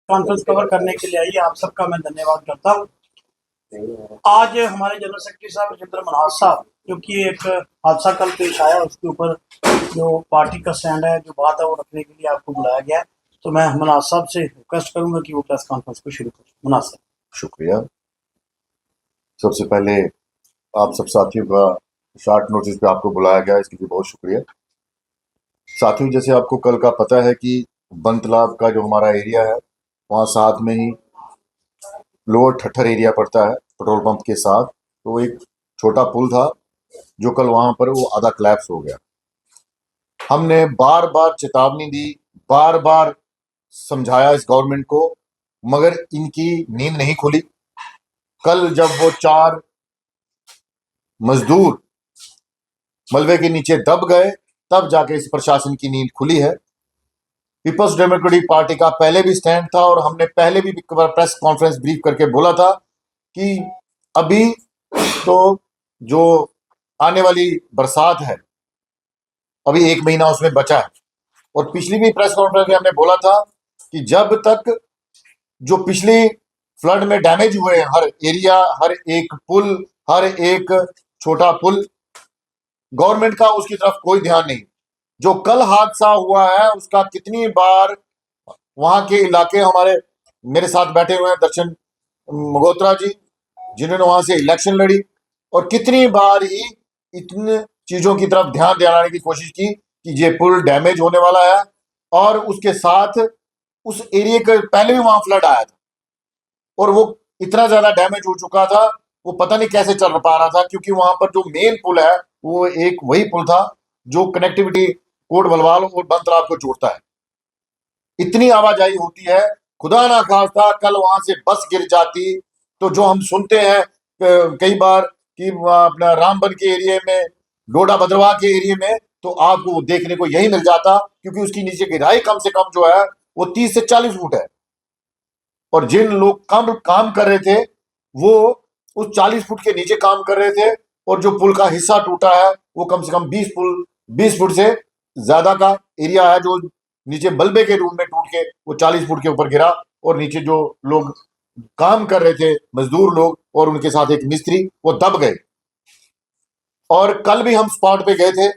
Conference cover करने के लिए आई है। आप सबका मैं धन्यवाद करता हूँ। आज हमारे जनरल सेक्रेटरी साहब राजेंद्र मनहास साहब, जो कि एक हादसा कल पेश आया, उसके ऊपर जो पार्टी का स्टैंड है, जो बात है, वो रखने के लिए आपको बुलाया गया है। तो मैं मनहास साहब से रिक्वेस्ट करूंगा कि वो प्रेस कॉन्फ्रेंस को शुरू करें। मनहास साहब। शुक्रिया। सबसे पहले आप सब साथियों का शॉर्ट नोटिस पे आपको बुलाया गया, इसके लिए बहुत शुक्रिया। साथियों, जैसे आपको कल का पता है कि बंतलाब का जो हमारा एरिया है, वहाँ साथ में ही लोअर ठट्ठर एरिया पड़ता है पेट्रोल पंप के साथ। तो एक छोटा पुल था जो कल वहाँ पर वो आधा क्लैप्स हो गया। हमने बार बार चेतावनी दी, बार बार समझाया इस गवर्नमेंट को, मगर इनकी नींद नहीं खुली। कल जब वो 4 मजदूर मलबे के नीचे दब गए, तब जाके इस प्रशासन की नींद खुली है। पीपल्स डेमोक्रेटिक पार्टी का पहले भी स्टैंड था और हमने पहले भी प्रेस कॉन्फ्रेंस ब्रीफ करके बोला था कि अभी तो जो आने वाली बरसात है, अभी 1 महीना उसमें बचा है। और पिछली भी प्रेस कॉन्फ्रेंस में हमने बोला था कि जब तक जो पिछली फ्लड में डैमेज हुए हर एरिया, हर एक पुल, हर एक छोटा पुल, गवर्नमेंट का उसकी तरफ कोई ध्यान नहीं। जो कल हादसा हुआ है उसका कितनी बार वहां के इलाके, हमारे मेरे साथ बैठे हुए हैं दर्शन मगोत्रा जी, जिन्होंने वहां से इलेक्शन लड़ी, और कितनी बार ही इतने चीजों की तरफ ध्यान दिलाने की कोशिश की कि ये पुल डैमेज होने वाला है। और उसके साथ उस एरिया के पहले भी वहां फ्लड आया था और वो इतना ज्यादा डैमेज हो चुका था, वो पता नहीं कैसे चल पा रहा था, क्योंकि वहां पर जो मेन पुल है वो एक वही पुल था जो कनेक्टिविटी कोट बलवाल और बंतलाब को जोड़ता है। इतनी आवाजाही होती है, खुदा ना खास्ता कल वहां से बस गिर जाती तो जो हम सुनते हैं कई बार कि अपना रामबन के एरिया में, डोडा भद्रवाह के एरिया में, तो आपको वो देखने को यही मिल जाता, क्योंकि उसकी नीचे गहराई कम से कम जो है वो 30 से 40 फुट है। और जिन लोग कम काम कर रहे थे वो उस 40 फुट के नीचे काम कर रहे थे, और जो पुल का हिस्सा टूटा है वो कम से कम 20 फुट से ज्यादा का एरिया है, जो नीचे मलबे के रूप में टूट के वो 40 फुट के ऊपर गिरा। और नीचे जो लोग काम कर रहे थे, मजदूर लोग और उनके साथ एक मिस्त्री, वो दब गए। और कल भी हम स्पॉट पे गए थे,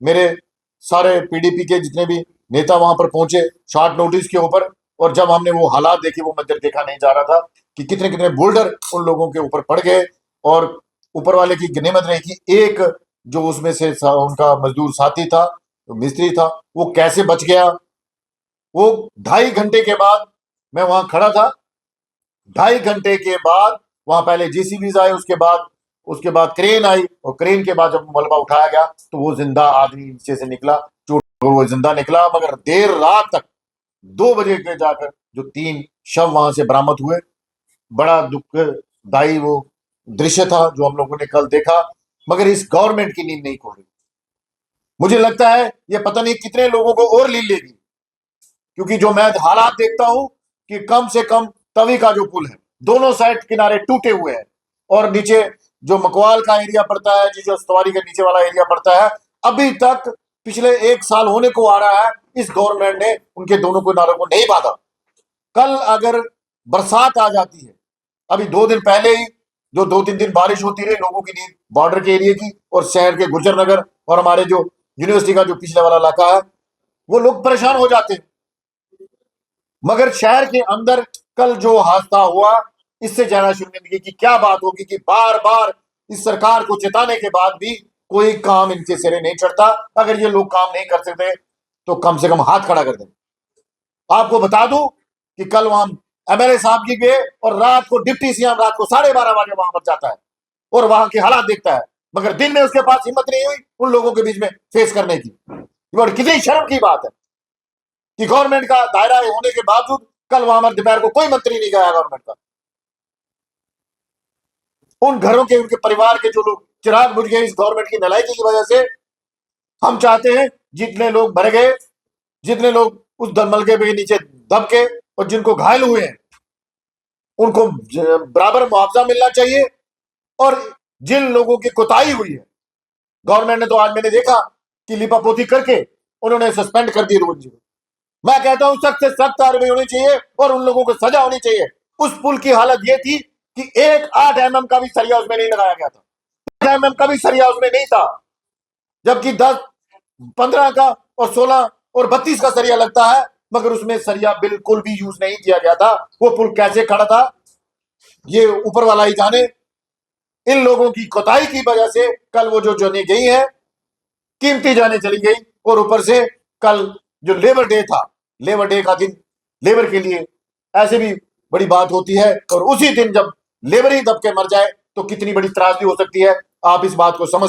मेरे सारे पीडीपी के जितने भी नेता वहां पर पहुंचे शॉर्ट नोटिस के ऊपर। और जब हमने वो हालात देखे, वो मंजर देखा नहीं जा रहा था कि कितने कितने बोल्डर उन लोगों के ऊपर पड़ गए। और ऊपर वाले की गनीमत रही कि एक जो उसमें से उनका मजदूर साथी था, तो मिस्त्री था, वो कैसे बच गया। वो 2.5 घंटे के बाद मैं वहां खड़ा था। 2.5 घंटे के बाद वहां पहले जेसीबीज आए, उसके बाद क्रेन आई, और क्रेन के बाद जब मलबा उठाया गया तो वो जिंदा आदमी नीचे से निकला, चोट वो जिंदा निकला। मगर देर रात तक 2 बजे के जाकर जो 3 शव वहां से बरामद हुए, बड़ा दुखदाई वो दृश्य था जो हम लोगों ने कल देखा। मगर इस गवर्नमेंट की नींद नहीं खुल रही। मुझे लगता है ये पता नहीं कितने लोगों को और लील लेगी, क्योंकि जो मैं हालात देखता हूं कि कम से कम तवी का जो पुल है, दोनों साइड किनारे टूटे हुए हैं, और नीचे जो मकवाल का एरिया पड़ता है, जो सवारी के नीचे वाला एरिया पड़ता है, अभी तक पिछले 1 साल होने को आ रहा है, इस गवर्नमेंट ने उनके दोनों किनारों को नहीं बांधा। कल अगर बरसात आ जाती है, अभी 2 दिन पहले ही जो 2-3 दिन बारिश होती रही, लोगों की नींद बॉर्डर के एरिया की और शहर के गुर्जर नगर और हमारे जो यूनिवर्सिटी का जो पिछले वाला इलाका है, वो लोग परेशान हो जाते हैं। मगर शहर के अंदर कल जो हादसा हुआ, इससे ज्यादा शर्मिंदगी की क्या बात होगी कि बार बार इस सरकार को चेताने के बाद भी कोई काम इनके सिरे नहीं चढ़ता। अगर ये लोग काम नहीं कर सकते तो कम से कम हाथ खड़ा कर दें। आपको बता दूं कि कल वहां एमएलए साहब जी गए और रात को डिप्टी सीएम रात को 12:30 बजे वहां पर जाता है और वहां के हालात देखता है, मगर दिन में उसके पास हिम्मत नहीं हुई उन लोगों के बीच में फेस करने की। ये कितनी शर्म की बात है कि गवर्नमेंट का दायरा होने के बावजूद कल वहां पर दोपहर को कोई मंत्री नहीं गया गवर्नमेंट का। उन घरों के, उनके परिवार के जो लोग चिराग बुझ गए इस गवर्नमेंट की नालायकी की वजह से। हम चाहते हैं जितने लोग मर गए, जितने लोग उस दलमलके के नीचे दब के और जिनको घायल हुए हैं, उनको बराबर मुआवजा मिलना चाहिए। और जिन लोगों की कोताही हुई है, गवर्नमेंट ने तो आज मैंने देखा कि लिपापोती करके उन्होंने सस्पेंड कर दी रोज। मैं कहता हूं सख्त से सख्त कार्रवाई होनी चाहिए और उन लोगों को सजा होनी चाहिए। उस पुल की हालत यह थी कि एक 8 mm का भी सरिया उसमें नहीं लगाया गया था, 8 mm का भी सरिया उसमें नहीं था, जबकि 10, 15 का और 16 और 32 का सरिया लगता है, मगर उसमें सरिया बिल्कुल भी यूज नहीं किया गया था। वो पुल कैसे खड़ा था ये ऊपर वाला ही जाने। इन लोगों की कोताही की वजह से कल वो जो जाने गई है, कीमती जाने चली गई, और ऊपर से कल जो लेबर डे था, लेबर डे का दिन लेबर के लिए ऐसे भी बड़ी बात होती है, और उसी दिन जब लेबर ही दब के मर जाए तो कितनी बड़ी त्रासदी हो सकती है। आप इस बात को समझ